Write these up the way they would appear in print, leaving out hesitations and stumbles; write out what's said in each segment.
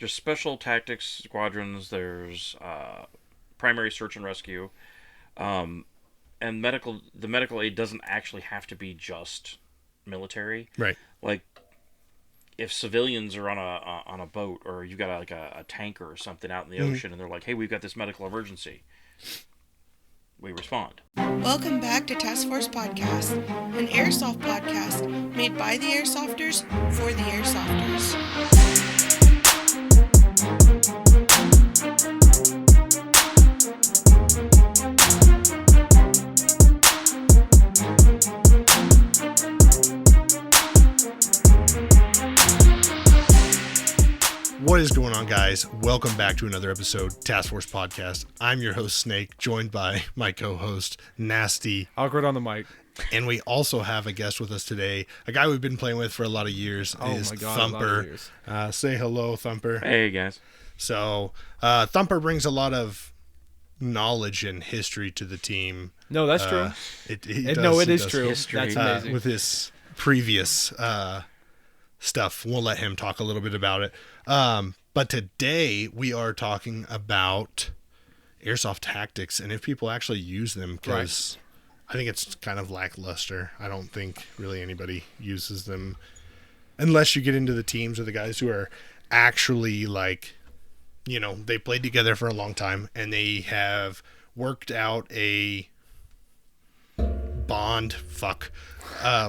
There's special tactics squadrons. There's primary search and rescue, and medical. The medical aid doesn't actually have to be just military. Right. Like, if civilians are on a boat, or you've got a tanker or something out in the ocean, and they're like, "Hey, we've got this medical emergency," we respond. Welcome back to Task Force Podcast, an Airsoft podcast made by the Airsofters for the Airsofters. What is going on, guys? Welcome back to another episode Task Force Podcast. I'm your host, Snake, joined by my co-host, Nasty. Awkward on the mic. And we also have a guest with us today, a guy we've been playing with for a lot of years. Thumper. Say hello, Thumper. Hey, guys. So, Thumper brings a lot of knowledge and history to the team. No, that's true. It is true. History. That's amazing. With his previous stuff. We'll let him talk a little bit about it. But today we are talking about airsoft tactics and if people actually use them, because I think it's kind of lackluster. I don't think really anybody uses them unless you get into the teams or the guys who are actually they played together for a long time and they have worked out a bond.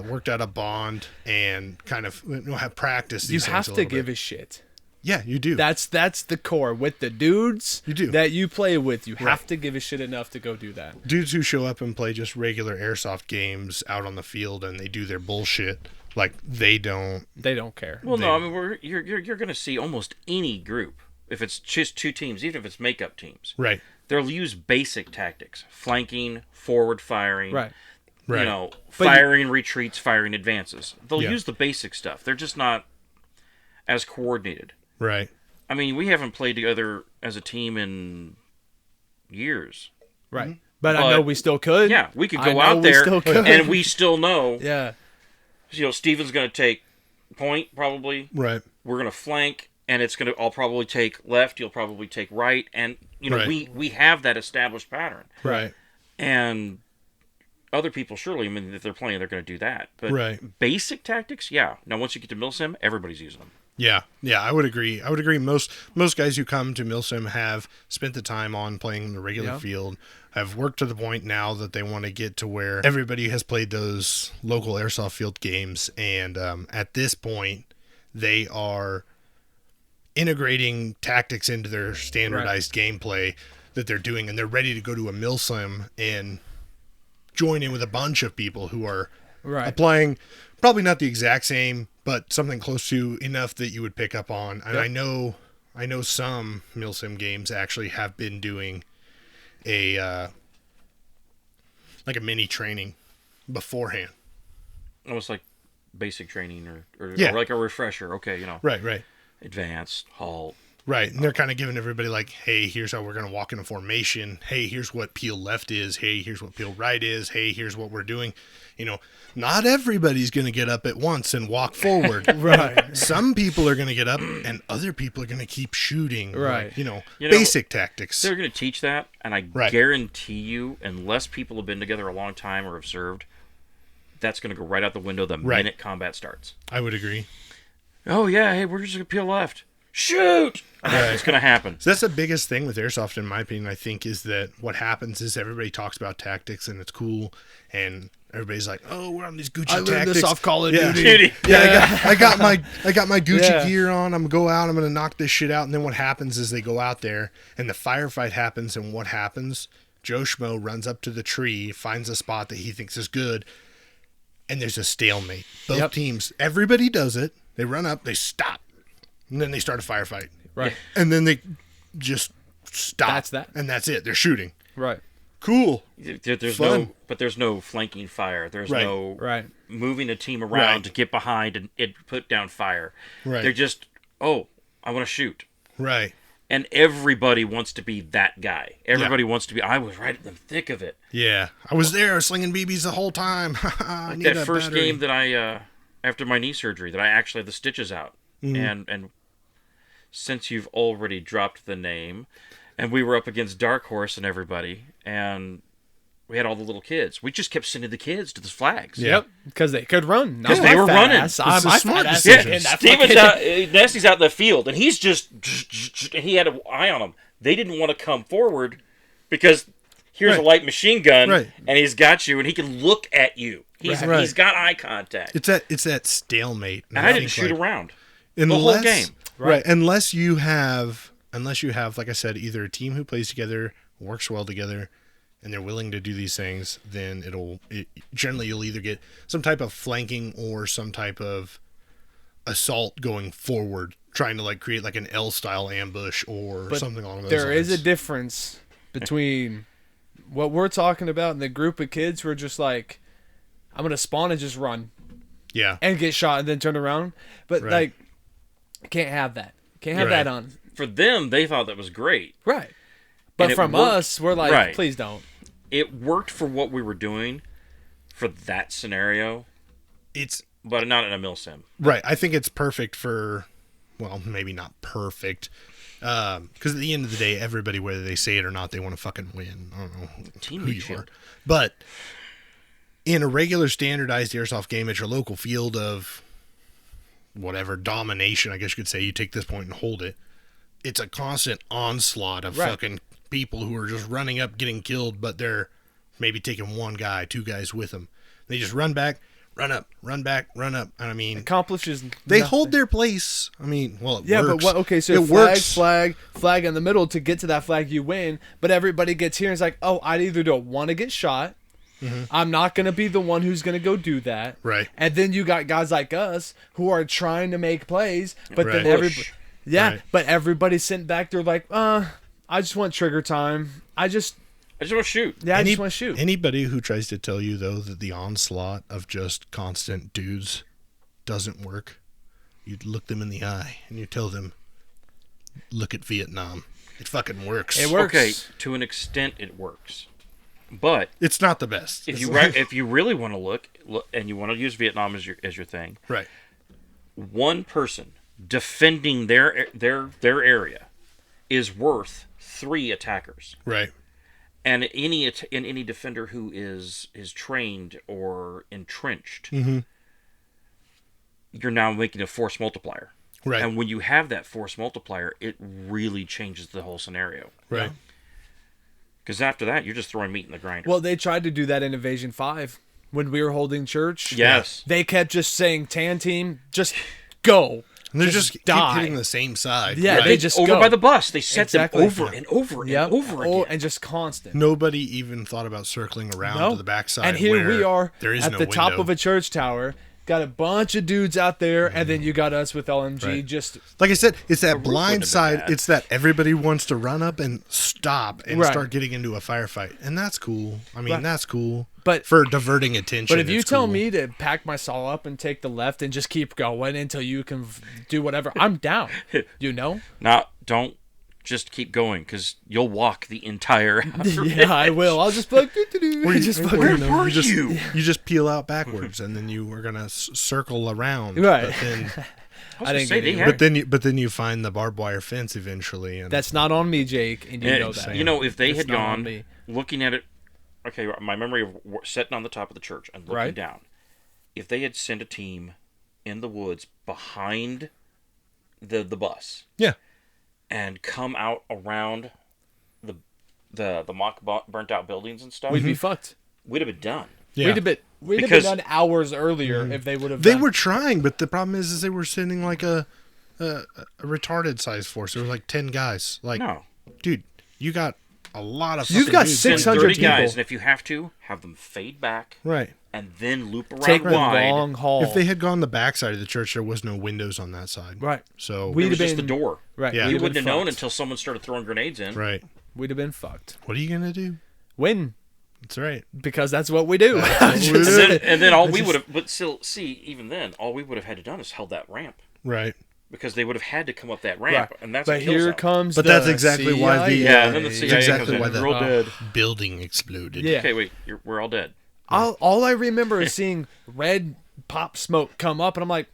Worked out a bond and kind of have practiced. You have to give a shit. Yeah, you do. That's the core. With the dudes you do. That you play with, you have to give a shit enough to go do that. Dudes who show up and play just regular airsoft games out on the field and they do their bullshit, like they don't care. Well, no, I mean you're going to see almost any group, if it's just two teams, even if it's makeup teams. Right. They'll use basic tactics: flanking, forward firing. Right. Firing retreats, firing advances. They'll use the basic stuff. They're just not as coordinated. Right. I mean, we haven't played together as a team in years. Right. Mm-hmm. But I know we still could. Yeah, we could go out there and we still know. Yeah. Steven's going to take point, probably. Right. We're going to flank, and I'll probably take left, you'll probably take right. And, we have that established pattern. Right. And other people, surely, I mean, if they're playing, they're going to do that. But basic tactics, yeah. Now, once you get to milsim, everybody's using them. Yeah, I would agree. Most guys who come to milsim have spent the time on playing the regular field, have worked to the point now that they want to get to where everybody has played those local airsoft field games, and at this point, they are integrating tactics into their standardized gameplay that they're doing, and they're ready to go to a milsim and join in with a bunch of people who are applying probably not the exact same, but something close to enough that you would pick up on. And I know some milsim games actually have been doing a mini training beforehand. Almost like basic training or like a refresher. Okay, Right. Advanced, halt. Right, and they're kind of giving everybody like, hey, here's how we're going to walk in a formation. Hey, here's what peel left is. Hey, here's what peel right is. Hey, here's what we're doing. Not everybody's going to get up at once and walk forward. Right. Some people are going to get up and other people are going to keep shooting. Right. Basic tactics. They're going to teach that, and I guarantee you, unless people have been together a long time or have served, that's going to go right out the window the minute combat starts. I would agree. Oh, yeah, hey, we're just going to peel left. Shoot! It's going to happen. So that's the biggest thing with airsoft, in my opinion, I think, is that what happens is everybody talks about tactics and it's cool, and everybody's like, "Oh, we're on these Gucci tactics." I learned this off Call of Duty. I got my Gucci gear on. I'm gonna go out. I'm gonna knock this shit out. And then what happens is they go out there and the firefight happens. And what happens? Joe Schmo runs up to the tree, finds a spot that he thinks is good, and there's a stalemate. Both teams, everybody does it. They run up, they stop, and then they start a firefight. Right. And then they just stop. That's that. And that's it. They're shooting. Right. Cool. There's no flanking fire. There's no moving a team around to get behind and put down fire. Right. They're just, I want to shoot. Right. And everybody wants to be that guy. Everybody wants to be, I was right in the thick of it. Yeah. I was there slinging BBs the whole time. Like that first game that I, after my knee surgery, that I actually had the stitches out. Mm-hmm. And since you've already dropped the name, and we were up against Dark Horse and everybody, and we had all the little kids. We just kept sending the kids to the flags. Yep, because they could run. Because they were running. It's a smart decision. Steven's out, Nesty's out in the field, and he's just, and he had an eye on them. They didn't want to come forward because here's a light machine gun, and he's got you, and he can look at you. He's got eye contact. It's that stalemate. And I didn't shoot around the whole game. Right. Unless you have, like I said, either a team who plays together, works well together, and they're willing to do these things, then generally you'll either get some type of flanking or some type of assault going forward, trying to like create like an L-style ambush or something along those lines. There is a difference between what we're talking about and the group of kids who are just like, I'm going to spawn and just run. Yeah. And get shot and then turn around. But like, can't have that. Can't have that on. For them, they thought that was great. Right. But from us, we're like, please don't. It worked for what we were doing for that scenario. But not in a milsim. Right. I think it's perfect for, well, maybe not perfect. Because at the end of the day, everybody, whether they say it or not, they want to fucking win. I don't know who you are. But in a regular standardized airsoft game at your local field of whatever domination, I guess you could say, you take this point and hold it. It's a constant onslaught of fucking people who are just running up, getting killed, but they're maybe taking one guy, two guys with them. They just run back, run up, run back, run up. And I mean, accomplishes. They hold their place. I mean, well, it works. But what? Okay, so flag in the middle to get to that flag, you win. But everybody gets here and it's like, oh, I either don't want to get shot. Mm-hmm. I'm not going to be the one who's going to go do that. Right. And then you got guys like us who are trying to make plays, but then everybody, but everybody's sent back there like, I just want trigger time. I just want to shoot. Yeah, I just want to shoot. Anybody who tries to tell you, though, that the onslaught of just constant dudes doesn't work, you look them in the eye and you tell them, look at Vietnam. It fucking works. It works. Okay, to an extent it works. But it's not the best. If you really want to look and you want to use Vietnam as your thing, right? One person defending their area is worth 3 attackers, right? And any defender who is trained or entrenched, you're now making a force multiplier, right? And when you have that force multiplier, it really changes the whole scenario, right? Because after that, you're just throwing meat in the grinder. Well, they tried to do that in Invasion 5 when we were holding church. Yes. They kept just saying, Tan team, just go. And they're just keep hitting the same side. Yeah, right? they just over go. by the bus. They set them over and over and over again. And just constant. Nobody even thought about circling around to the backside. And here we are there is at no the top window. of a church tower. Got a bunch of dudes out there, and then you got us with LMG. Right. Just like I said, it's that blind side. It's that everybody wants to run up and stop and start getting into a firefight, and that's cool. I mean, that's cool. But for diverting attention. But if you tell me to pack my saw up and take the left and just keep going until you can do whatever, I'm down. Now, don't just keep going because you'll walk the entire. I will. I'll just be like, where were you? You just peel out backwards, and then you were gonna circle around, right? But then, I didn't get it. But then you find the barbed wire fence eventually, and that's not on me, Jake, and you know that. You know, if they had gone looking at it, okay, my memory of sitting on the top of the church and looking down, if they had sent a team in the woods behind the bus, and come out around the mock burnt out buildings and stuff, we'd be fucked. We'd have been done. Yeah. We'd have been done hours earlier if they would have. They were trying, but the problem is they were sending like a retarded size force. There was like 10 guys. Like, no, dude, you got a lot of. You've got 600 people. Guys, and if you have to, have them fade back, right, and then loop around take wide. The long haul. If they had gone the back side of the church, there was no windows on that side, right? So it was just the door, right? Yeah. We wouldn't have known until someone started throwing grenades in, right? We'd have been fucked. What are you gonna do? Win. That's right. Because that's what we do. And then all we would have, but still, even then, all we would have had to done is held that ramp, right? Because they would have had to come up that ramp, and that's. But here comes. But that's exactly why the and then the CIA exactly why we're all dead. Building exploded. Yeah. Okay, wait, we're all dead. All I remember is seeing red pop smoke come up, and I'm like,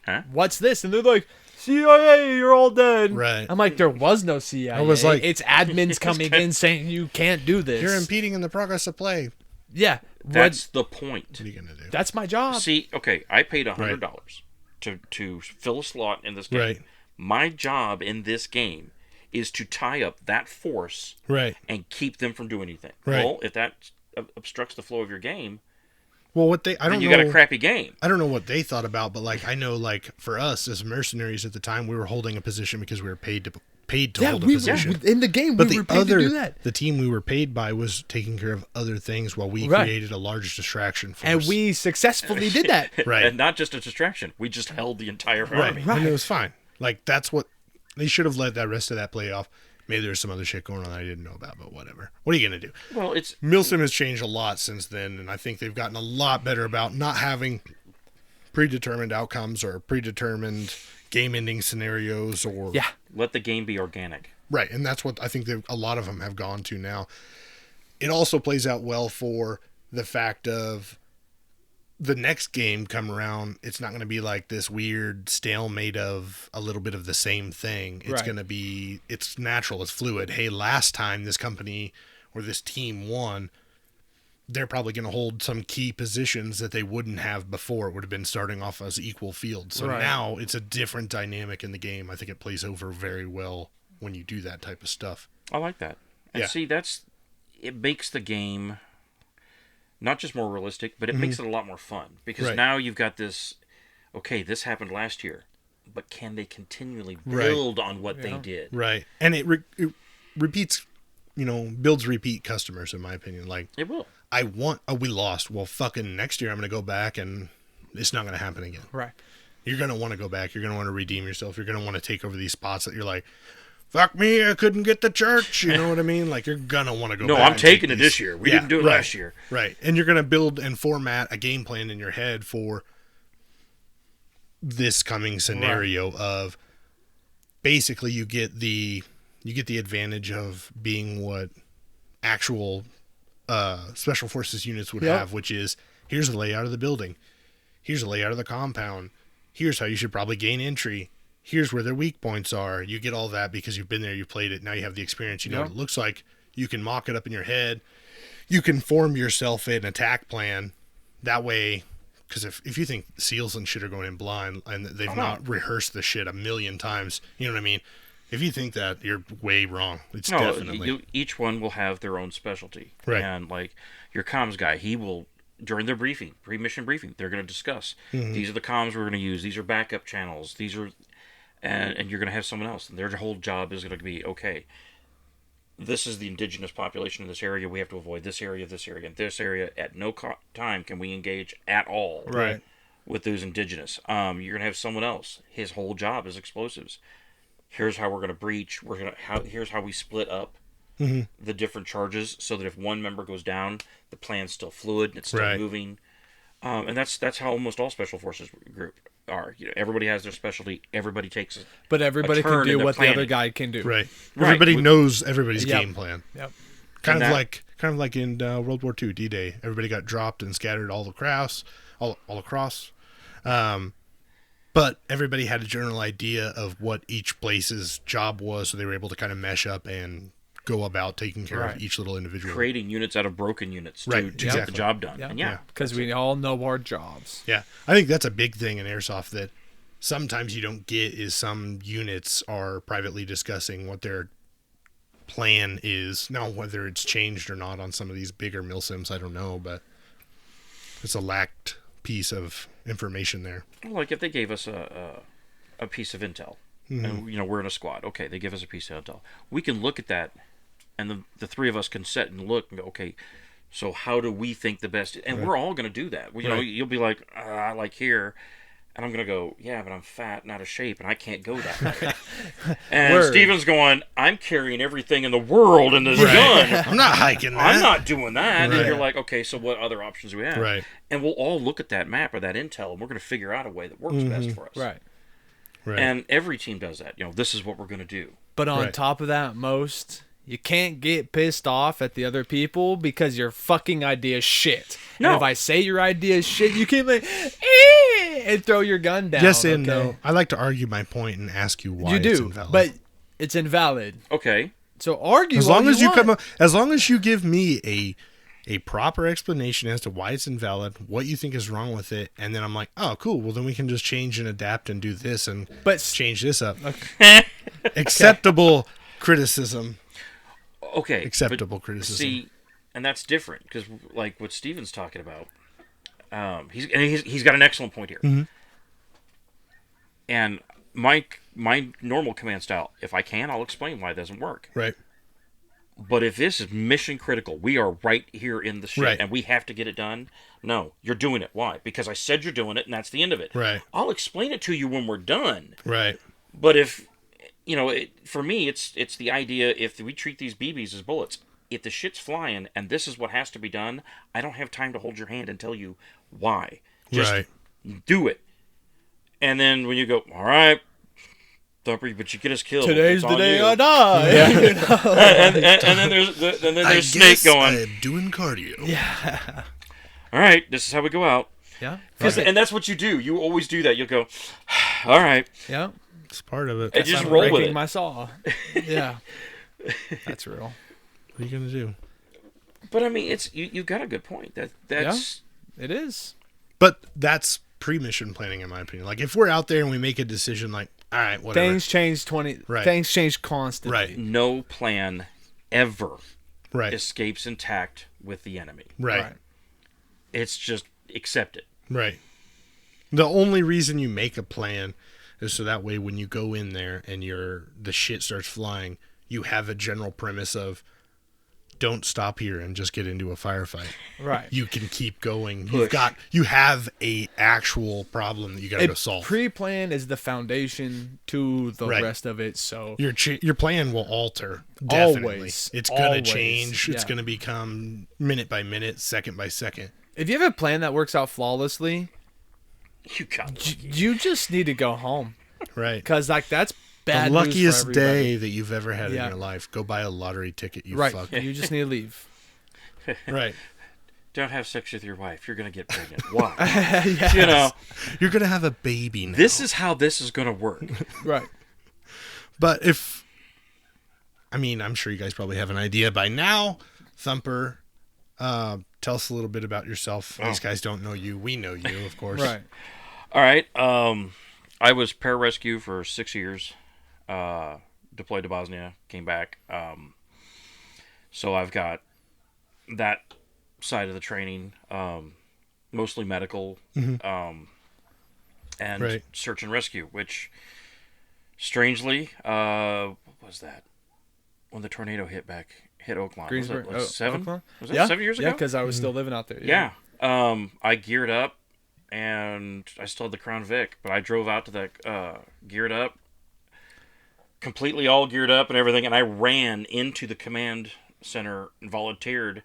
huh? What's this? And they're like, CIA, you're all dead. Right. I'm like, there was no CIA. I was like, it's admins coming in saying you can't do this. You're impeding in the progress of play. Yeah. That's the point. What are you going to do? That's my job. See, okay, I paid $100 to fill a slot in this game. Right. My job in this game is to tie up that force and keep them from doing anything. Right. Well, if that obstructs the flow of your game, well, I don't know. You got a crappy game. I don't know what they thought about, but like I know, like for us as mercenaries at the time, we were holding a position because we were paid to hold a position. In the game, but we were paid to do that. The team we were paid by was taking care of other things while we created a large distraction for and us. we successfully did that. Right. And not just a distraction. We just held the entire army. Right. And it was fine. Like that's what they should have let that rest of that play off. Maybe there's some other shit going on that I didn't know about, but whatever. What are you going to do? Well, milsim has changed a lot since then, and I think they've gotten a lot better about not having predetermined outcomes or predetermined game-ending scenarios or... Yeah. Let the game be organic. Right, and that's what I think a lot of them have gone to now. It also plays out well for the fact of the next game come around, it's not going to be like this weird stalemate of a little bit of the same thing. It's going to be, it's natural, it's fluid. Hey, last time this company or this team won, they're probably going to hold some key positions that they wouldn't have before. It would have been starting off as equal field. So now it's a different dynamic in the game. I think it plays over very well when you do that type of stuff. I like that. And see, it makes the game not just more realistic, but it makes it a lot more fun. Because now you've got this, okay, this happened last year, but can they continually build on what they did? Right. And it repeats, builds repeat customers, in my opinion. Like, it will. We lost. Well, fucking next year I'm going to go back and it's not going to happen again. Right. You're going to want to go back. You're going to want to redeem yourself. You're going to want to take over these spots that you're like, fuck me, I couldn't get the church. You know what I mean? Like, you're going to want to go back. No, I'm taking it this year. We didn't do it last year. Right. And you're going to build and format a game plan in your head for this coming scenario of basically you get the advantage of being what actual special forces units would have, which is here's the layout of the building. Here's the layout of the compound. Here's how you should probably gain entry. Here's where their weak points are. You get all that because you've been there, you've played it. Now you have the experience. You know what it looks like. You can mock it up in your head. You can form yourself an attack plan. That way, because if you think SEALs and shit are going in blind and they've not rehearsed the shit a million times, you know what I mean? If you think that, you're way wrong. It's definitely... each one will have their own specialty. Right. And like your comms guy, he will... During their briefing, pre-mission briefing, they're going to discuss, these are the comms we're going to use, these are backup channels, these are... And you're going to have someone else, and their whole job is going to be, okay, this is the indigenous population in this area, we have to avoid this area, and this area. At no time can we engage at all with those indigenous. You're going to have someone else. His whole job is explosives. Here's how we're going to breach. Here's how we split up the different charges so that if one member goes down, the plan's still fluid, it's still moving. And that's how almost all special forces group are. Everybody has their specialty. Everybody takes it. But everybody can do what the other guy can do. Right. Everybody knows everybody's game plan. Yep. Kind of like in World War II, D-Day. Everybody got dropped and scattered all across. But everybody had a general idea of what each place's job was, so they were able to kind of mesh up and go about taking care of each little individual. Creating units out of broken units to get the job done. Yep. And because we all know our jobs. Yeah. I think that's a big thing in Airsoft that sometimes you don't get is some units are privately discussing what their plan is. Now, whether it's changed or not on some of these bigger milsims, I don't know, but it's a lacked piece of information there. Well, like if they gave us a piece of intel, and we're in a squad, okay, they give us a piece of intel. We can look at that, and the three of us can sit and look and go, okay, so how do we think the best? And we're all going to do that. You'll be like, I like here. And I'm going to go, yeah, but I'm fat and out of shape, and I can't go that way. And Steven's going, I'm carrying everything in the world in this gun. I'm not hiking that. I'm not doing that. And you're like, okay, so what other options do we have? Right. And we'll all look at that map or that intel, and we're going to figure out a way that works best for us. Right. And every team does that. This is what we're going to do. But on top of that, you can't get pissed off at the other people because your fucking idea is shit. No. And if I say your idea is shit, you can't like, and throw your gun down. Yes and no. I like to argue my point and ask you why it's invalid. But it's invalid. Okay. So argue as long as you come up, as long as you give me a proper explanation as to why it's invalid, what you think is wrong with it, and then I'm like, oh, cool. Well, then we can just change and adapt and do this and change this up. Okay. Acceptable criticism. Okay. Acceptable criticism. See, and that's different because, like what Steven's talking about, he's got an excellent point here. Mm-hmm. And my normal command style, if I can, I'll explain why it doesn't work. Right. But if this is mission critical, we are right here in the shit, and we have to get it done. No, you're doing it. Why? Because I said you're doing it, and that's the end of it. Right. I'll explain it to you when we're done. Right. But if, for me, it's the idea, if we treat these BBs as bullets, if the shit's flying and this is what has to be done, I don't have time to hold your hand and tell you why. Just do it. And then when you go, all right, Thumper, but you get us killed. Today's the day I die. Yeah. and then there's Snake going, I'm doing cardio. Yeah. All right, this is how we go out. Yeah. And that's what you do. You always do that. You'll go, all right. Yeah. It's part of it. And just roll with it. My saw. Yeah. That's real. What are you gonna do? But I mean, it's you got a good point. That's it is. But that's pre-mission planning, in my opinion. Like if we're out there and we make a decision, like, all right, whatever. Things change Things change constantly. Right. No plan ever right. escapes intact with the enemy. Right. It's just accept it. Right. The only reason you make a plan is so that way when you go in there and the shit starts flying, you have a general premise of don't stop here and just get into a firefight. Right. You can keep going. You have a actual problem that you got to go solve. Pre-plan is the foundation to the rest of it. So your plan will alter. Definitely. Always. It's going to change. Yeah. It's going to become minute by minute, second by second. If you have a plan that works out flawlessly, you just need to go home. Right. Because that's bad. The luckiest day that you've ever had in your life. Go buy a lottery ticket, you fuck. You just need to leave. Right. Don't have sex with your wife. You're going to get pregnant. Why? Yes. You're going to have a baby now. This is how this is going to work. Right. But I'm sure you guys probably have an idea by now. Thumper, tell us a little bit about yourself. These guys don't know you. We know you, of course. Right. All right. I was Pararescue for 6 years. Deployed to Bosnia. Came back. So I've got that side of the training. Mostly medical. Mm-hmm. And search and rescue, which strangely, what was that? When the tornado hit Oakland. Greensburg. Was it like 7? Oakland? Was that 7 years ago? Yeah, because I was still living out there. Yeah. I geared up, and I still had the Crown Vic, but I drove out to that geared up, completely all geared up and everything, and I ran into the command center and volunteered,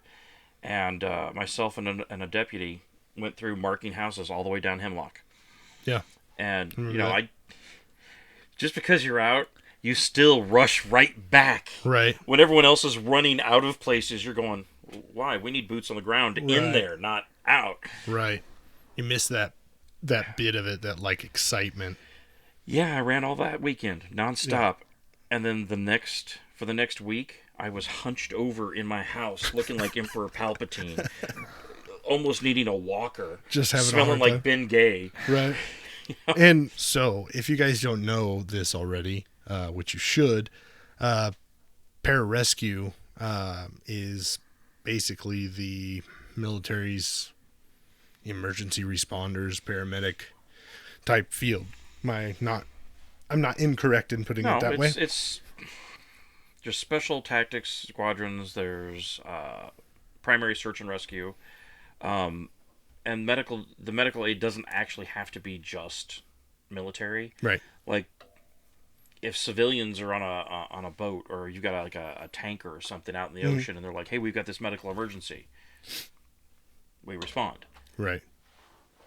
and myself and a deputy went through marking houses all the way down Hemlock. Yeah. And, I just because you're out, you still rush right back. Right. When everyone else is running out of places, you're going, why? We need boots on the ground in there, not out. Right. You miss that bit of it, that excitement. Yeah, I ran all that weekend, nonstop. Yeah. And then for the next week, I was hunched over in my house, looking like Emperor Palpatine, almost needing a walker, just having smelling like Ben Gay. Right. And so, if you guys don't know this already, which you should, Pararescue is basically the military's emergency responders, paramedic type field. I'm not incorrect in putting it that way. It's just special tactics squadrons. There's primary search and rescue, and the medical aid doesn't actually have to be just military. Right. Like if civilians are on a boat, or you got a tanker or something out in the ocean, and they're like, "Hey, we've got this medical emergency," we respond. Right.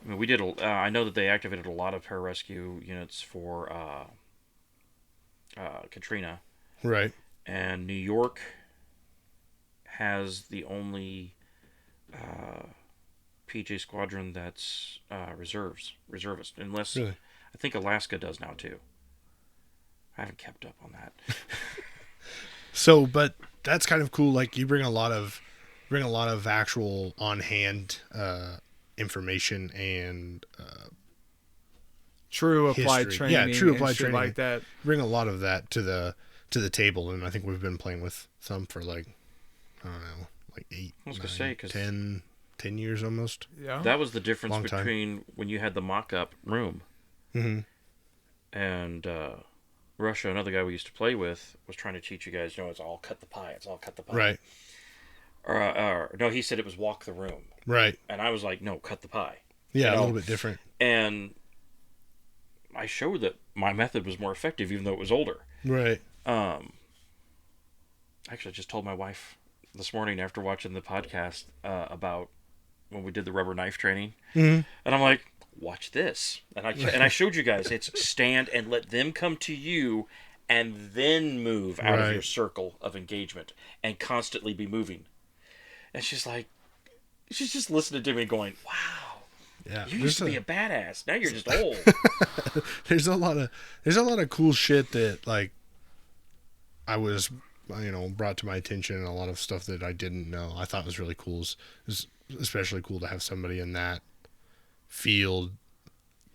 I mean, we did. I know that they activated a lot of pararescue units for Katrina. Right. And New York has the only PJ squadron that's reservist. Unless really? I think Alaska does now too. I haven't kept up on that. So, but that's kind of cool. Like you bring a lot of actual on hand information and true applied history. training. Yeah, true applied training like that. Bring a lot of that to the table, and I think we've been playing with Thump for like I don't know, like 8, I was 9, gonna say 'cause 10 years almost. Yeah, that was the difference between when you had the mock-up room, Mm-hmm. and Russia, another guy we used to play with, was trying to teach you guys. It's all cut the pie. It's all cut the pie. Right. Or no, he said it was walk the room. Right. And I was like, no, cut the pie. Yeah, a little bit different. And I showed that my method was more effective, even though it was older. Right. Actually, I just told my wife this morning after watching the podcast about when we did the rubber knife training, and I'm like, watch this, and I showed you guys. It's stand and let them come to you, and then move out of your circle of engagement, and constantly be moving. And she's just listening to me, going, "Wow, yeah, you used to be a badass. Now you're just old." There's a lot of cool shit that like I was brought to my attention, and a lot of stuff that I didn't know. I thought was really cool. It's especially cool to have somebody in that field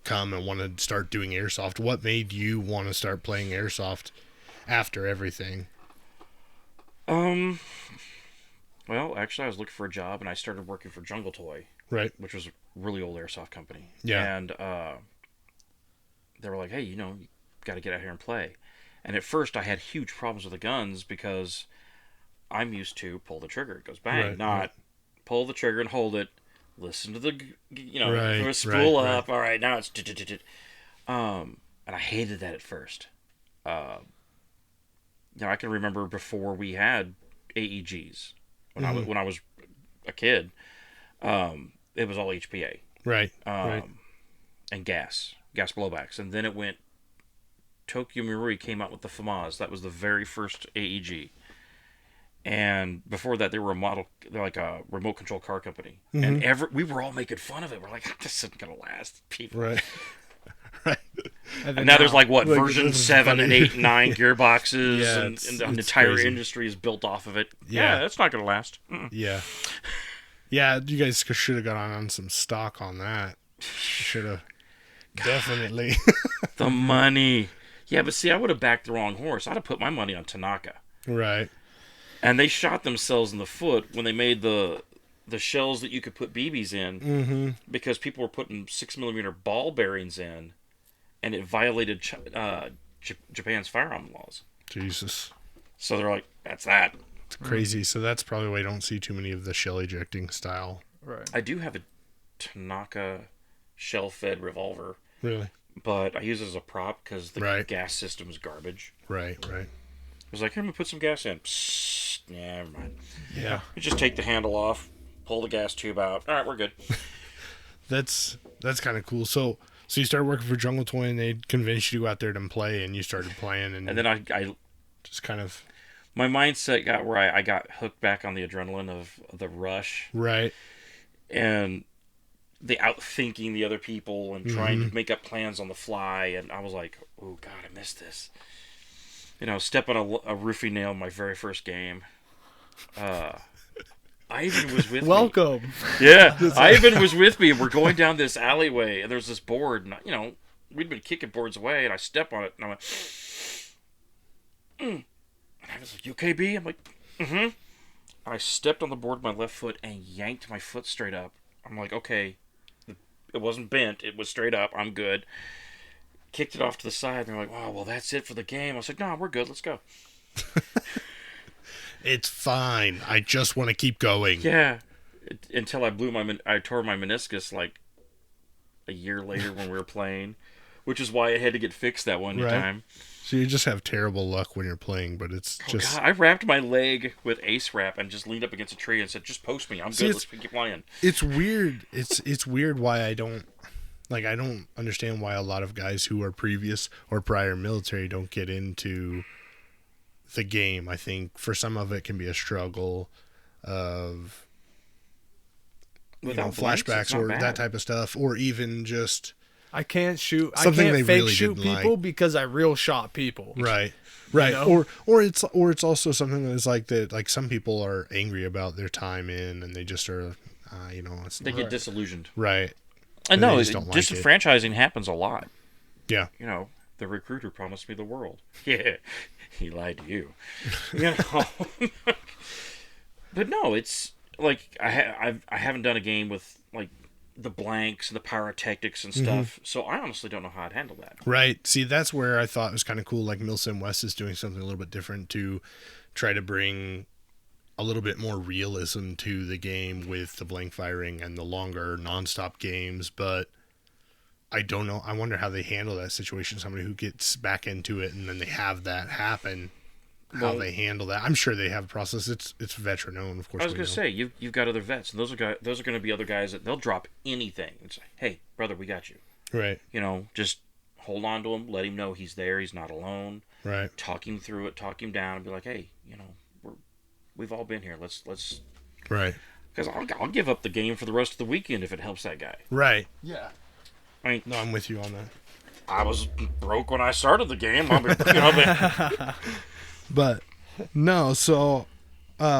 come and want to start doing airsoft. What made you want to start playing airsoft after everything? Well, actually, I was looking for a job, and I started working for Jungle Toy, right, which was a really old airsoft company. Yeah, and they were like, "Hey, you got to get out here and play." And at first, I had huge problems with the guns because I'm used to pull the trigger, it goes bang, not pull the trigger and hold it. Listen to the spool up. All right, now it's and I hated that at first. I can remember before we had AEGs when I was a kid. It was all HPA, right, and gas blowbacks, and then it went. Tokyo Marui came out with the FAMAS. That was the very first AEG. And before that, they're like a remote control car company. And we were all making fun of it. We're like, this isn't going to last, people. Right. Right. And now there's version 7 and 8 and 9 gearboxes, and the entire industry is built off of it. Yeah, that's not going to last. Yeah. Yeah, you guys should have got on some stock on that. Should have. Definitely. The money. Yeah, but see, I would have backed the wrong horse. I'd have put my money on Tanaka. Right. And they shot themselves in the foot when they made the shells that you could put BBs in, because people were putting 6mm ball bearings in, and it violated Japan's firearm laws. Jesus. So they're like, that's that. It's crazy. So that's probably why I don't see too many of the shell ejecting style. Right. I do have a Tanaka shell-fed revolver. Really? But I use it as a prop because the gas system is garbage. Right. I was like, here, I'm going to put some gas in. Psst, yeah, never mind. Yeah. You just take the handle off, pull the gas tube out. All right, we're good. That's kind of cool. So you started working for Jungle Toy, and they convinced you to go out there and play, and you started playing. And then I just kind of... My mindset got where I got hooked back on the adrenaline of the rush. Right. And the outthinking the other people and trying to make up plans on the fly. And I was like, oh, God, I missed this. Step on a roofing nail in my very first game. Ivan was with me. Welcome. Yeah, Ivan was with me. We're going down this alleyway, and there's this board. And, we'd been kicking boards away, and I step on it, and I went, And I was like, you okay, B? I'm like, And I stepped on the board with my left foot and yanked my foot straight up. I'm like, okay. It wasn't bent. It was straight up. I'm good. Kicked it off to the side. And they're like, wow, well, that's it for the game. I was like, no, we're good. Let's go. It's fine. I just want to keep going. Yeah. Until I tore my meniscus like a year later when we were playing, which is why I had to get fixed that one time. So you just have terrible luck when you're playing, but it's just... God, I wrapped my leg with ace wrap and just leaned up against a tree and said, just post me. I'm good. Let's keep playing. It's weird. It's weird why I don't understand why a lot of guys who are previous or prior military don't get into the game. I think for some of it can be a struggle of... flashbacks or that type of stuff, or even just I can't shoot. I can't fake really shoot people because I real shot people. Right. Right. You know? Or it's also something that is like that. Like some people are angry about their time in, and they just are, they get disillusioned. Right. I know. Disenfranchising happens a lot. Yeah. The recruiter promised me the world. Yeah. He lied to you. You know. But no, it's like I haven't done a game with like the blanks and the pyrotechnics and stuff, so I honestly don't know how I'd handle that. Right. See, that's where I thought it was kind of cool. Like Milsim West is doing something a little bit different to try to bring a little bit more realism to the game with the blank firing and the longer nonstop games, but I don't know. I wonder how they handle that situation. Somebody who gets back into it and then they have that happen. How they handle that? I'm sure they have a process. It's veteran owned, of course. I was going to say you've got other vets, and those are going to be other guys that they'll drop anything and say, "Hey, brother, we got you." Right. Just hold on to him, let him know he's there, he's not alone. Right. Talk him through it, talk him down, and be like, "Hey, we've all been here. Let's." Right. Because I'll give up the game for the rest of the weekend if it helps that guy. Right. Yeah. No, I'm with you on that. I was broke when I started the game. But no, so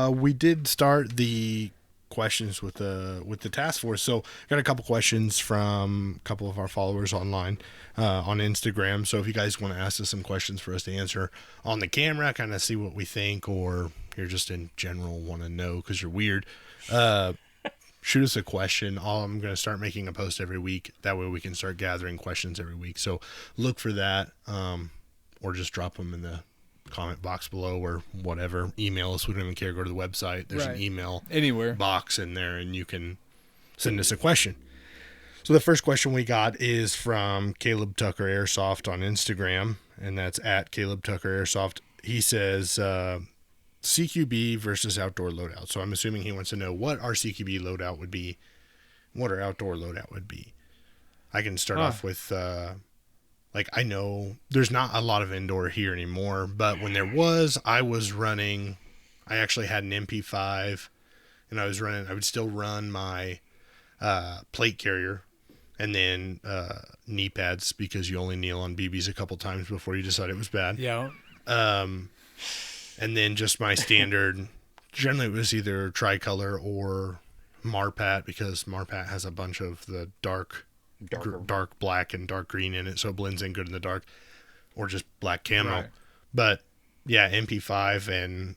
we did start the questions with the task force. So got a couple questions from a couple of our followers online on Instagram. So if you guys want to ask us some questions for us to answer on the camera, kind of see what we think, or you're just in general want to know because you're weird, shoot us a question. I'm going to start making a post every week. That way we can start gathering questions every week. So look for that, or just drop them in the comment box below or whatever. Email us. We don't even care. Go to the website. There's an email anywhere box in there, and you can send us a question. So the first question we got is from Caleb Tucker Airsoft on Instagram, and that's at Caleb Tucker Airsoft. He says CQB versus outdoor loadout. So I'm assuming he wants to know what our CQB loadout would be, what our outdoor loadout would be. I can start off with I know there's not a lot of indoor here anymore, but when there was, I actually had an MP5, and I would still run my plate carrier and then knee pads, because you only kneel on BBs a couple times before you decide it was bad. Yeah. And then just my standard, generally it was either tricolor or Marpat, because Marpat has a bunch of the dark black and dark green in it, so it blends in good in the dark, or just black camo. Right. But yeah, MP5 and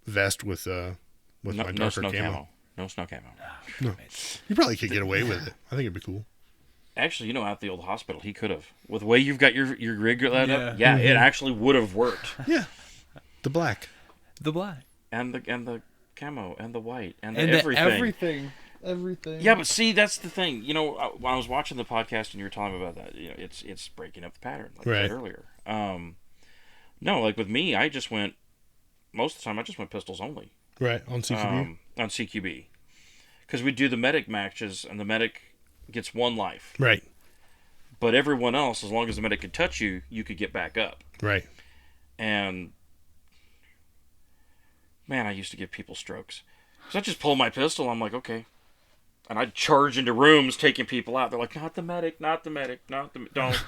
vest with my darker camo. No snow camo. No. You probably could get away with it. I think it'd be cool. Actually, out at the old hospital, he could have. With the way you've got your rig laid up, it actually would have worked. Yeah. The black. And the camo and the white and everything. Everything. Yeah, but see, that's the thing. When I was watching the podcast and you were telling me about that, it's breaking up the pattern, like I said earlier. No, like with me, most of the time I just went pistols only. Right, on CQB? On CQB. Because we do the medic matches, and the medic gets one life. Right. But everyone else, as long as the medic could touch you, you could get back up. Right. And, man, I used to give people strokes. So I just pull my pistol, I'm like, okay. And I'd charge into rooms taking people out. They're like, not the medic, don't.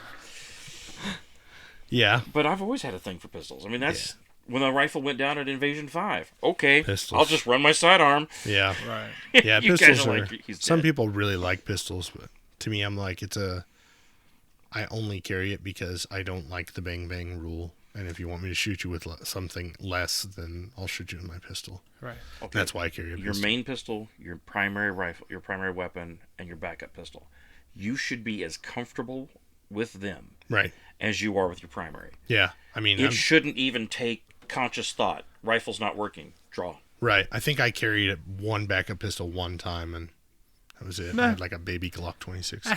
Yeah. But I've always had a thing for pistols. I mean, that's when the rifle went down at Invasion 5. Okay, pistols. I'll just run my sidearm. Yeah. Right. Yeah, pistols are some people really like pistols, but to me, I'm like, I only carry it because I don't like the bang bang rule. And if you want me to shoot you with something less, then I'll shoot you with my pistol. Right. Okay. That's why I carry a pistol. Your main pistol, your primary rifle, your primary weapon, and your backup pistol. You should be as comfortable with them as you are with your primary. Yeah. I mean, it shouldn't even take conscious thought. Rifle's not working. Draw. Right. I think I carried one backup pistol one time, and that was it. I had like a baby Glock 26.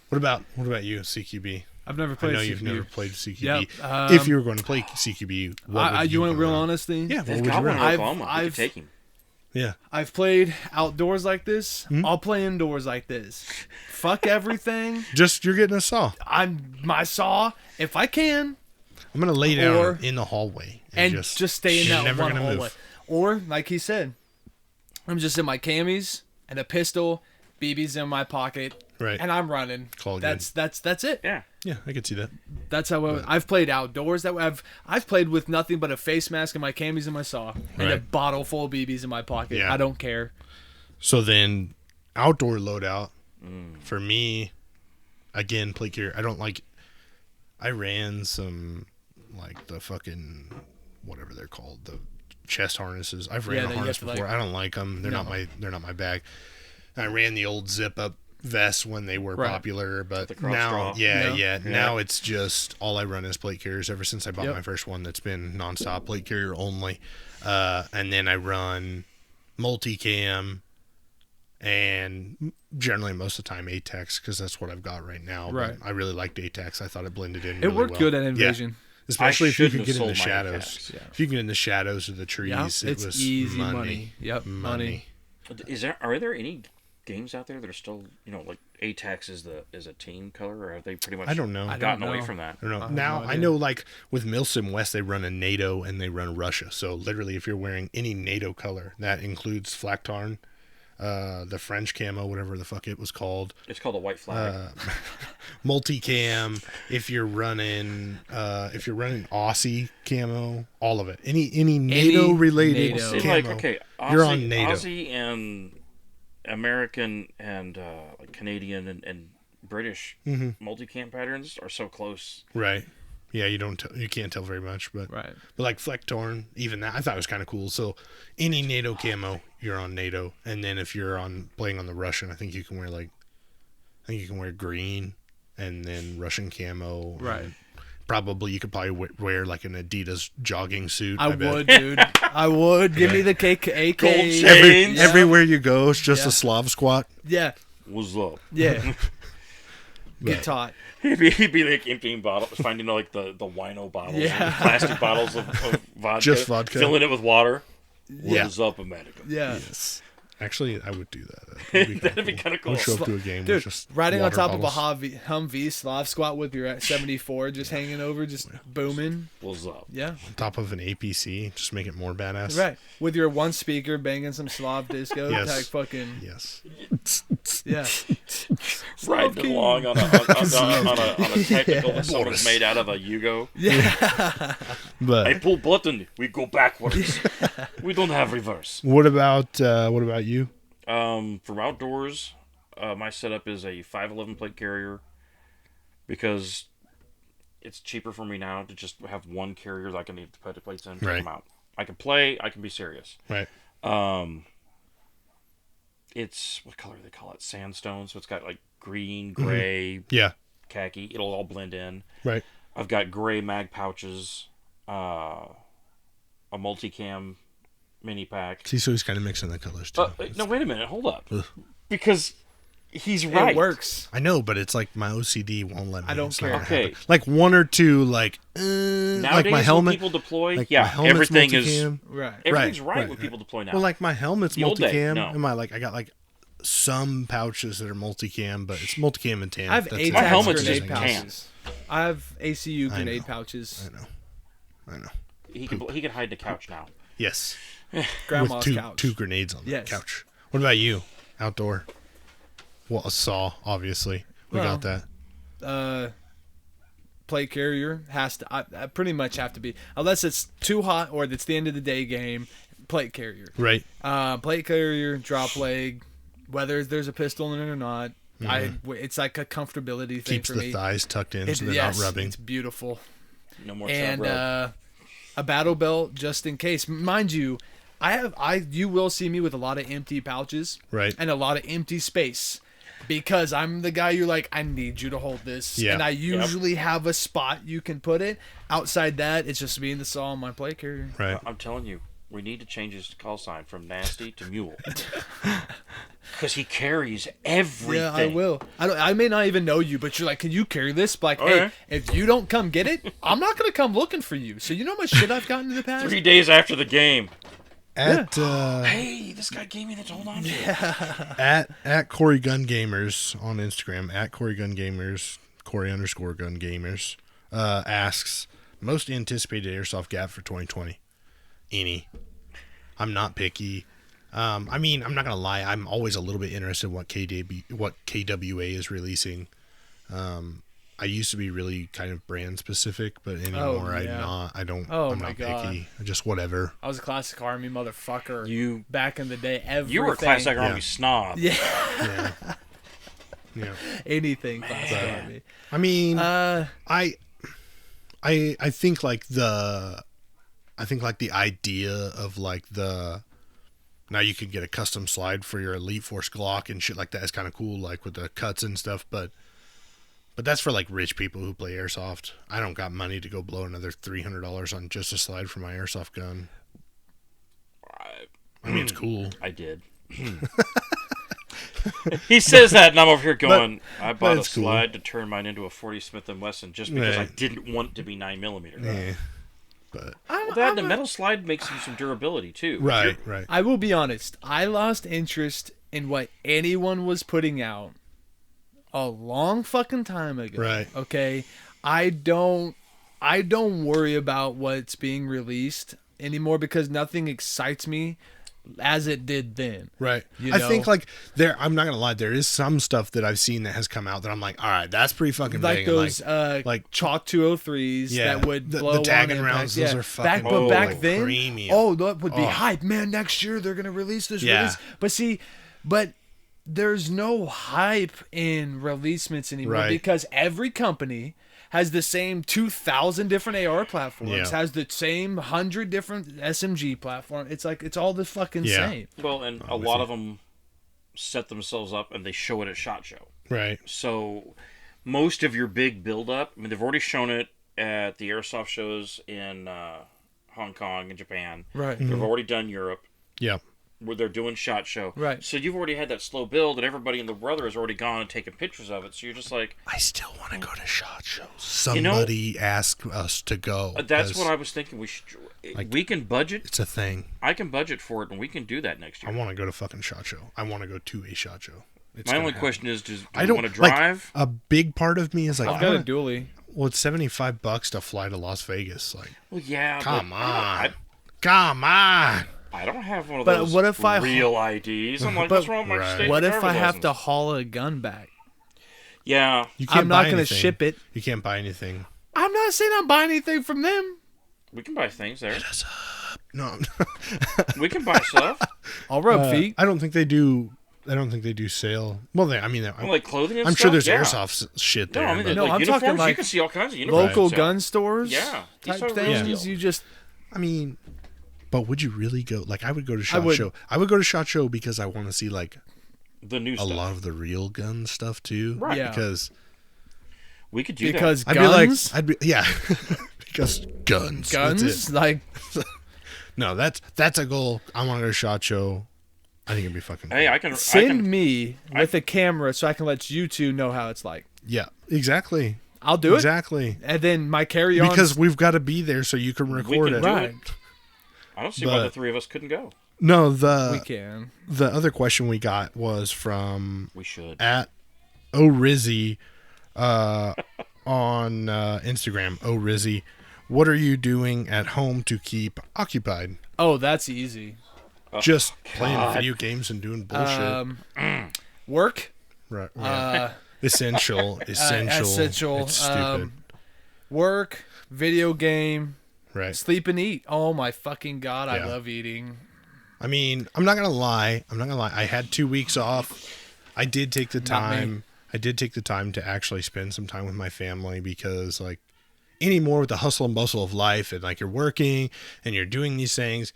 What about you, CQB? I've never played CQB. I know you've never played CQB. Yep. If you were going to play CQB, what would you want real honesty? Yeah, they've got one in Oklahoma. You could take him. Yeah. I've played outdoors like this. Mm-hmm. I'll play indoors like this. Fuck everything. Just you're getting a saw. My saw, if I can. I'm going to lay down in the hallway. And just stay in that one hallway. Move. Or, like he said, I'm just in my camis, and a pistol, BB's in my pocket, right, and I'm running. That's it. Yeah, I could see that. That's how I've played outdoors. That I've played with nothing but a face mask and my camis and my saw and a bottle full of BBs in my pocket. Yeah. I don't care. So then, outdoor loadout for me, again, plate gear. I don't like. I ran some like the fucking whatever they're called, the chest harnesses. I've ran a harness before. I don't like them. They're not my bag. I ran the old zip up vests when they were popular, but now, now it's just all I run is plate carriers. Ever since I bought my first one, that's been nonstop plate carrier only. And then I run multicam, and generally most of the time ATEX, because that's what I've got right now. Right. But I really liked ATEX. I thought it blended in. It really worked good at Invasion. Yeah. Especially if you could get in the shadows. Yeah. If you get in the shadows of the trees, it was easy money. Yep, money. Are there any games out there that are still, like ATEX is a team color, or are they pretty much gotten away from that? I don't know. Now I know, like with milsim West, they run a NATO and they run Russia. So literally, if you're wearing any NATO color, that includes flak tarn, the French camo, whatever the fuck it was called. It's called a white flag. Multicam. If you're running Aussie camo, all of it. Any NATO related camo, you're on NATO. Aussie and American and like Canadian and British multicam patterns are so close. Right. Yeah, you can't tell very much, but like Fleck Torn, even that I thought was kind of cool. So any NATO camo, you're on NATO, and then if you're playing on the Russian, I think you can wear green, and then Russian camo. Right. Probably you could probably wear like an Adidas jogging suit. I would, dude. I would. Give me the AK. Gold chains. Everywhere you go, it's just a Slav squat. Yeah. What's up? Yeah. Get taught. He'd be like emptying bottles, finding like the wino bottles, plastic bottles of vodka, just vodka, filling it with water. What's up, America? Yeah. Yes. Actually, I would do that. That'd be kind of cool. We'll show up to a game, dude. Just riding on top bottles. of a Humvee Slav squat with your 74 just hanging over, just booming. What's up? Yeah. On top of an APC, just make it more badass. Right. With your one speaker banging some Slav disco. Yes. Like fucking. Yes. Yeah. Riding along on a technical that's made out of a Yugo. Yeah. But I pull button, we go backwards. We don't have reverse. What about you? For outdoors, my setup is a 511 plate carrier because it's cheaper for me now to just have one carrier that I can put the plates in, take them out. I can play, I can be serious. Right. It's, what color do they call it? Sandstone, so it's got like green, gray, khaki. It'll all blend in. Right. I've got gray mag pouches, a multicam mini pack. See, so he's kind of mixing the colors too. No, wait a minute, hold up. Because he's right. It works. I know, but it's like my OCD won't let me. I don't care. Okay. Like one or two, like nowadays, like my helmet. When people deploy, everything multicam. Everything's right when people deploy now. Well, like my helmet's multicam. No. And I got like some pouches that are multicam, but it's multicam and tan. I have my helmet's grenade just pouches. I have ACU grenade pouches. I know. He can hide the couch now. Yes. Grandma's with couch. 2 grenades on the couch. What about you? Outdoor? Well, a saw, obviously. We got that. Plate carrier has to. I pretty much have to be, unless it's too hot or it's the end of the day game. Plate carrier. Right. Plate carrier, drop leg, whether there's a pistol in it or not. It's like a comfortability thing Keeps for me. Keeps the thighs tucked in so they're not rubbing. It's beautiful. No more and a battle belt just in case. Mind you, you will see me with a lot of empty pouches, right, and a lot of empty space, because I'm the guy you're like, I need you to hold this, and I usually have a spot you can put it. Outside that, it's just me and the saw on my plate carrier. Right. I'm telling you, we need to change his call sign from Nasty to Mule. Because he carries everything. Yeah, I will. I may not even know you, but you're like, can you carry this? Like, hey, if you don't come get it, I'm not going to come looking for you. So you know how much shit I've gotten in the past? 3 days after the game. Hey, this guy gave me the hold on to it. At Corey Gun Gamers on Instagram, at Corey Gun Gamers, Corey_Gun Gamers, asks, most anticipated airsoft gap for 2020? Any. I'm not picky. I mean, I'm not gonna lie. I'm always a little bit interested in what KWA is releasing. I used to be really kind of brand specific, but anymore I'm not. I don't. I'm not picky. Just whatever. I was a classic Army motherfucker. Back in the day, everything. You were a classic Army snob. Yeah. Yeah. Anything classic Army. I mean, I think like the idea of like now you can get a custom slide for your Elite Force Glock and shit like that is kind of cool, like with the cuts and stuff, but that's for like rich people who play airsoft. I don't got money to go blow another $300 on just a slide for my airsoft gun. I mean, it's cool. I did. He says that, and I'm over here going, I bought a slide to turn mine into a 40 Smith & Wesson just because I didn't want it to be 9mm. Yeah. But the metal slide makes you some durability, too. Right. I will be honest. I lost interest in what anyone was putting out a long fucking time ago. Right. Okay? I don't worry about what's being released anymore because nothing excites me as it did then. Right. You know? I think like I'm not gonna lie, there is some stuff that I've seen that has come out that I'm like, all right, that's pretty fucking like big. Those like Chalk 203s that would blow the tagging on rounds. impact. Those are fucking back then, premium. that would be hype, man. Next year they're gonna release this release. But there's no hype in releasements anymore because every company has the same 2,000 different AR platforms, has the same 100 different SMG platforms. It's like, it's all the fucking same. Well, and a lot of them set themselves up and they show it at SHOT Show. Right. So most of your big build-up, I mean, they've already shown it at the Airsoft shows in Hong Kong and Japan. Right. They've already done Europe. Yeah. Where they're doing SHOT Show. Right. So you've already had that slow build, and everybody and the brother has already gone and taken pictures of it. So you're just like, I still want to go to SHOT Shows. Somebody ask us to go. That's what I was thinking. We can budget. It's a thing. I can budget for it, and we can do that next year. I want to go to fucking SHOT Show. I want to go to a SHOT Show. My only question is, do you want to drive? Like, a big part of me is like, I've got a dually. Well, it's $75 to fly to Las Vegas. Like, well, yeah. Come on. I don't have one of those real IDs. I'm like, what's wrong with my state? What if I have to haul a gun back? Yeah. I'm not going to ship it. You can't buy anything. I'm not saying I'm buying anything from them. We can buy things there. Hit us up. No. We can buy stuff. I'll rub feet. I don't think they do sale. Well, like clothing and I'm stuff? sure there's Airsoft shit there. No, I mean, I'm talking like you can see all kinds of uniforms. Local gun stores. Yeah. Type things. You just. I mean, but would you really go? Like, I would go to SHOT Show. I would go to SHOT Show because I want to see like the new stuff. A lot of the real gun stuff too. Right. Yeah. Because we could do because that. Guns. Because guns. Guns. Like. No, that's a goal. I want to go to SHOT Show. I think it'd be fucking cool. Hey, I can send me with a camera so I can let you two know how it's like. Yeah, exactly. I'll do it. Exactly. And then my carry-on. Because we've got to be there so you can record it. Right. I don't see why the three of us couldn't go. No, we can. The other question we got was from at O'Rizzy on Instagram. O'Rizzy, what are you doing at home to keep occupied? Oh, that's easy. Just playing video games and doing bullshit. Work. Right. Yeah. Essential. It's stupid. Work, video game. Right. Sleep and eat. Oh my fucking God, I love eating. I mean, I'm not gonna lie. I had 2 weeks off. I did take the time. To actually spend some time with my family because, like, anymore with the hustle and bustle of life and like you're working and you're doing these things,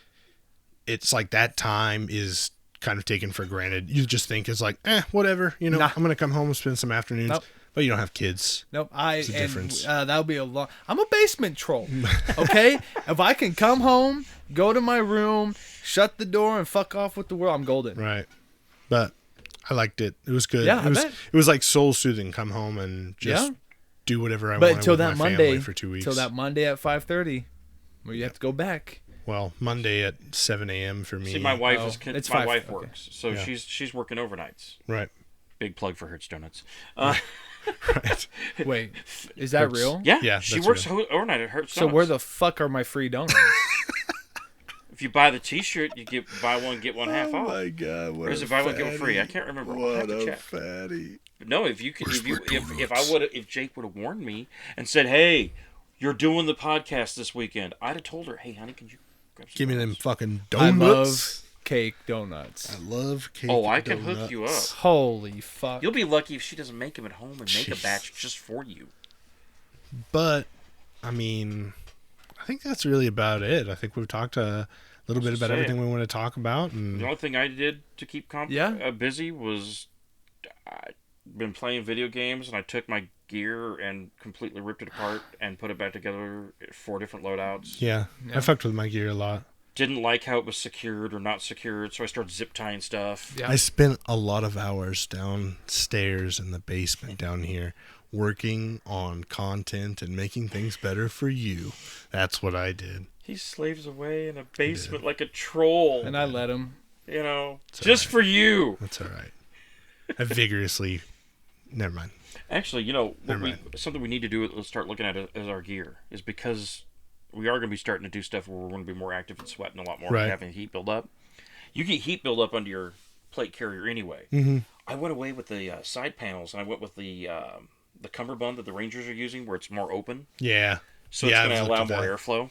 it's like that time is kind of taken for granted. You just think it's like, whatever. You know, I'm gonna come home and spend some afternoons. Nope. But you don't have kids. Nope. It's a difference. That'll be a long. I'm a basement troll. Okay, if I can come home, go to my room, shut the door, and fuck off with the world, I'm golden. Right. But I liked it. It was good. Yeah, it was like soul soothing. Come home and just do whatever I want. But until that Monday, for 2 weeks. Till that Monday at 5:30, where you have to go back. Well, Monday at 7 a.m. for me. See, my wife my wife works, so she's working overnights. Right. Big plug for Hertz Donuts. Right. Wait, is that real? Yeah. She works overnight at Hertz Donuts. So where the fuck are my free donuts? If you buy the T-shirt, you get buy one get one half off. Oh my god! Or is it buy one get one free? I can't remember. What a fatty! But no, if Jake would have warned me and said, "Hey, you're doing the podcast this weekend," I'd have told her, "Hey, honey, can you grab some Give me donuts? them fucking donuts." I love cake donuts. I love cake. Oh, I donuts. can hook you up. Holy fuck! You'll be lucky if she doesn't make them at home and make a batch just for you. But I mean, I think that's really about it. I think we've talked a little bit about everything we want to talk about. And the only thing I did to keep busy was I've been playing video games, and I took my gear and completely ripped it apart and put it back together 4 different loadouts. Yeah, I fucked with my gear a lot. Didn't like how it was secured or not secured, so I started zip tying stuff. Yeah. I spent a lot of hours downstairs in the basement down here working on content and making things better for you. That's what I did. He slaves away in a basement like a troll. And I let him. You know, just for you. That's all right. I vigorously... Never mind. Actually, you know, something we need to do is start looking at as our gear, is because we are going to be starting to do stuff where we're going to be more active and sweating a lot more and having heat build up. You get heat build up under your plate carrier anyway. Mm-hmm. I went away with the side panels, and I went with the cummerbund that the Rangers are using, where it's more open. Yeah. So it's going to allow more airflow.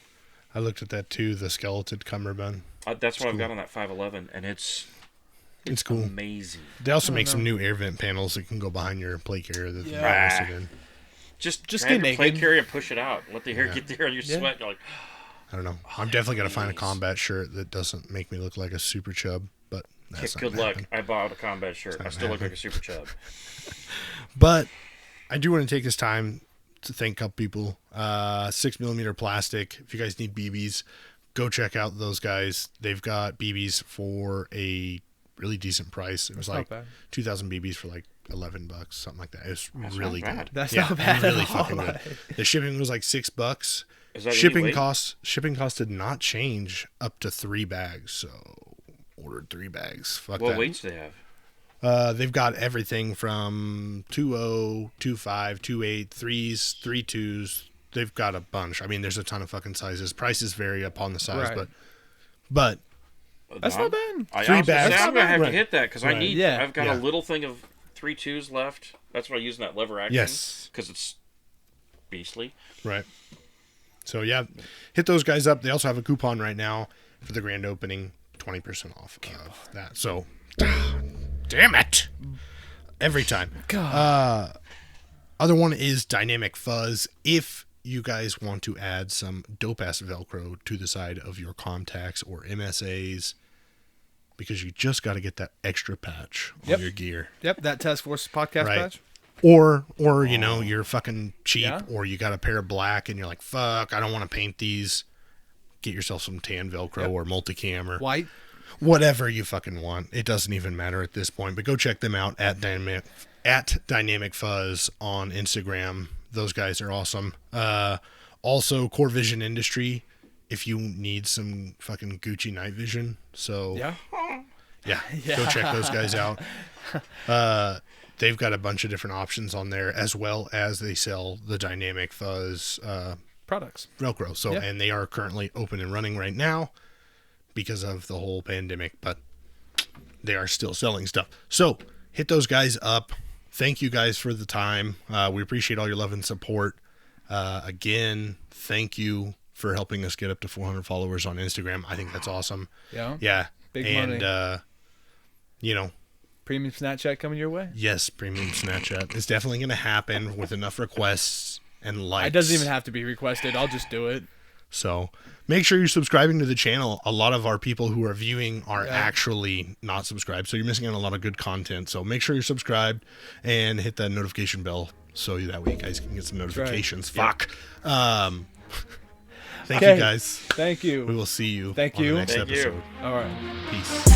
I looked at that too, the skeleton cummerbund. That's what I've got on that 511, and it's cool. Amazing. They also make some new air vent panels that can go behind your plate carrier that they're invested in. Just get your plate carrier and push it out. Let the air get there and you sweat. You're like, I don't know. I'm definitely going to find a combat shirt that doesn't make me look like a super chub, but that's good luck. I bought a combat shirt. I still look like a super chub. But I do want to take this time to thank a couple people. 6mm plastic. If you guys need BBs, go check out those guys. They've got BBs for a really decent price. It was like 2,000 BBs for like $11, something like that. It was really good. That's not bad. Really fucking good. The shipping was like $6. Shipping costs did not change up to 3 bags. So ordered 3 bags. Fuck what that. weights do they have? They've got everything from 2.0, 2.5, 2.8, 3s, 3.2s. They've got a bunch. I mean, there's a ton of fucking sizes. Prices vary upon the size, but that's not bad. 3 bags. I'm gonna have to hit that because I need. Yeah. I've got a little thing of 3.2s left. That's what I use in that lever action. Yes, because it's beastly. Right. So yeah, hit those guys up. They also have a coupon right now for the grand opening, 20% off of that. So, damn it, every time. God. Other one is Dynamic Fuzz. If you guys want to add some dope-ass Velcro to the side of your Comtacs or MSAs, because you just got to get that extra patch on your gear. Yep, that Task Force podcast patch. Or you know, you're fucking cheap, or you got a pair of black and you're like, fuck, I don't want to paint these. Get yourself some tan Velcro or multicam or white. Whatever you fucking want. It doesn't even matter at this point. But go check them out at Dynamic Fuzz on Instagram. Those guys are awesome. Also, Core Vision Industry, if you need some fucking Gucci night vision. So yeah, go check those guys out. They've got a bunch of different options on there, as well as they sell the Dynamic Fuzz products, Velcro. So and they are currently open and running right now because of the whole pandemic, but they are still selling stuff. So hit those guys up. Thank you guys for the time. We appreciate all your love and support. Again, thank you for helping us get up to 400 followers on Instagram. I think that's awesome. Yeah. Big money. And, you know, premium Snapchat coming your way? Yes, premium Snapchat. It's definitely going to happen with enough requests and likes. It doesn't even have to be requested. I'll just do it. So make sure you're subscribing to the channel. A lot of our people who are viewing are actually not subscribed, so you're missing out on a lot of good content. So make sure you're subscribed and hit that notification bell so that way you guys can get some notifications. Fuck. Thank you guys. Thank you. We will see you on the next episode. All right. Peace.